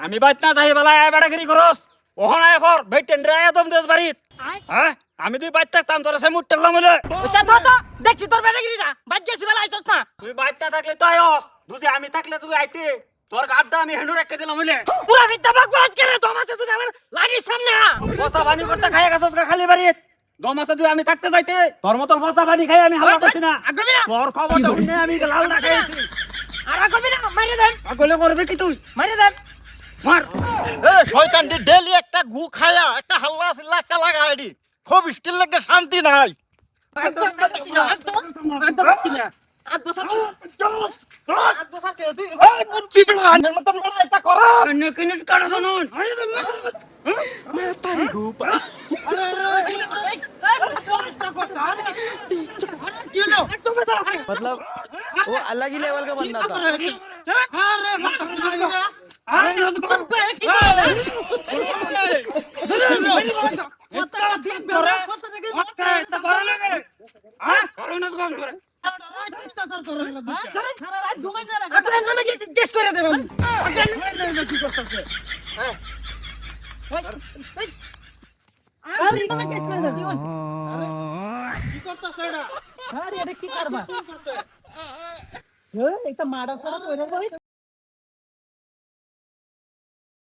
আমি বাইত না তাই বেলা আয় বেড়াগিরি করস ওহন আয় ফর বেটেন রে একদম দেশ বাড়িত হ্যাঁ আমি তুই বাইত থাকতাম তোর সে মুটলাম বলে ওইটা তো দেখছি তোর বেটাগিরিটা বাদ গেছি বেলা আইছস না তুই বাইত না থাকলে তো আয়স দুজি আমি থাকলে তুই আইতে তোর গাড়টা আমি হেঁডু রেখে দিলাম বলে পুরা বিদ্যা বাগ আজকে রে দমাসে তুই আমার লাগির সামনে বসা পানি করতে খাইয়া গেছস খালি বাড়িত দমাসে তুই আমি থাকতে যাইতে তোর মত বসা পানি খাই আমি হালা করছি না আগবি না তোর খবর তো শুনে আমি লাল না খাইছি আর আগবি না মাইরে দেন আগলে করবি কি তুই মাইরে দেন মার এ শয়তানটি ডেলি একটা গু খায়া একটা হাল্লা চিল্লা একটা লাগায় দি খুব স্টিল লাগে শান্তি নাই কিনিট কাটা দনুন मतलब वो अलग ही लेवल का बंदा था। টেস্ট করে দেব আরে তুমি টেস্ট করে দেব কি করতেছ এটা আরে এটা কি করবা এটা মারা সারা কইরা